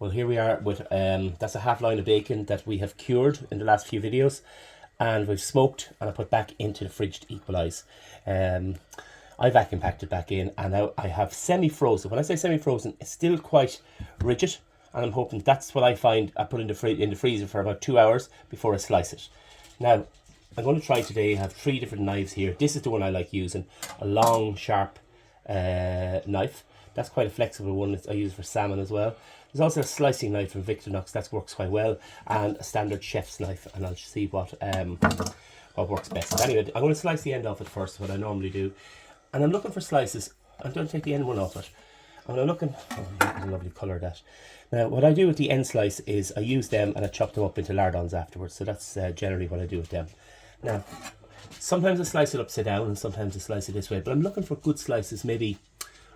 Well, here we are with, that's a half line of bacon that we have cured in the last few videos, and we've smoked and I put back into the fridge to equalise. I vacuum packed it back in, and now I have semi-frozen. When I say semi-frozen, it's still quite rigid, and I'm hoping that's what I find. I put in the freezer for about 2 hours before I slice it. Now, I'm going to try today. I have 3 different knives here. This is the one I like using, a long, sharp knife. That's quite a flexible one. I use for salmon as well. There's also a slicing knife from Victorinox that works quite well, and a standard chef's knife, and I'll see what works best. Anyway, I'm going to slice the end off it first, what I normally do. And I'm looking for slices. I'm going to take the end one off it. And I'm looking, oh, that's a lovely colour that. Now, what I do with the end slice is I use them and I chop them up into lardons afterwards. So that's generally what I do with them. Now, sometimes I slice it upside down and sometimes I slice it this way. But I'm looking for good slices, maybe,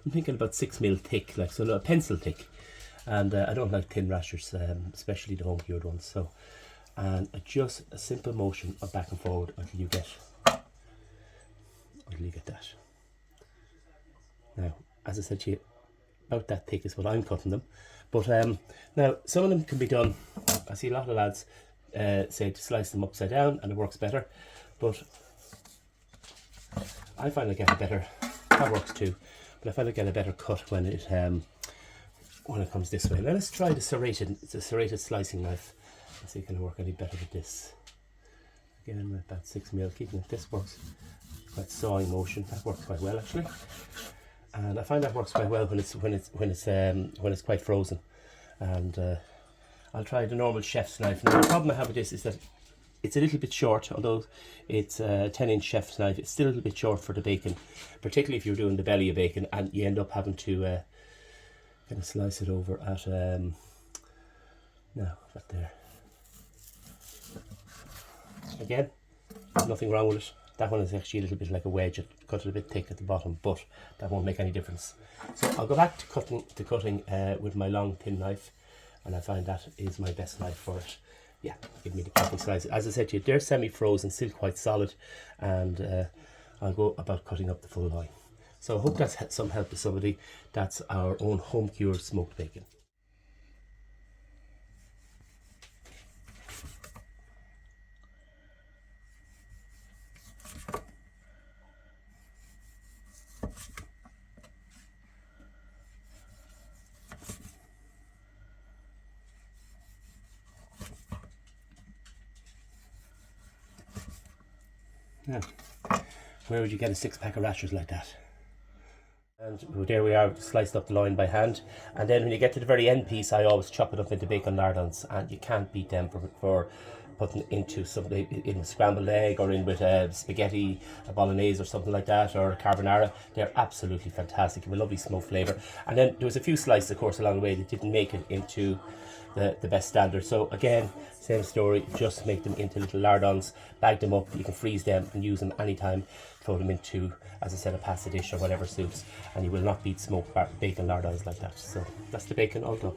I'm thinking about 6 mil thick, like so a pencil thick. And I don't like thin rashers, especially the home cured ones. So, and just a simple motion of back and forward until you get that. Now, as I said to you, about that thick is what I'm cutting them. But now, some of them can be done, I see a lot of lads say to slice them upside down and it works better. But I find I get a better, that works too, but I find I get a better cut when it comes this way. Now let's try the serrated slicing knife. Let's see if it can work any better with this. Again, with that 6 mil, keeping it, this works. That sawing motion, that works quite well actually. And I find that works quite well when it's quite frozen. And I'll try the normal chef's knife. Now the problem I have with this is that it's a little bit short, although it's a 10-inch chef's knife. It's still a little bit short for the bacon, particularly if you're doing the belly of bacon, and you end up having to kind of slice it over at now right there. Again, nothing wrong with it. That one is actually a little bit like a wedge. It cut it a bit thick at the bottom, but that won't make any difference. So I'll go back to cutting with my long thin knife, and I find that is my best knife for it. Yeah, give me the cutting slices. As I said to you, they're semi-frozen, still quite solid, and I'll go about cutting up the full line. So I hope that's some help to somebody. That's our own home cured smoked bacon. Now, where would you get a 6-pack of rashers like that? And there we are, sliced up the loin by hand. And then when you get to the very end piece, I always chop it up into bacon lardons, and you can't beat them for putting into something in a scrambled egg or in with spaghetti, a bolognese or something like that, or a carbonara. They're absolutely fantastic, with a lovely smoke flavour. And then there was a few slices, of course, along the way that didn't make it into the best standard. So again, same story, just make them into little lardons, bag them up, you can freeze them and use them anytime, throw them into, as I said, a pasta dish or whatever suits, and you will not beat smoked bacon lardons like that. So that's the bacon all done.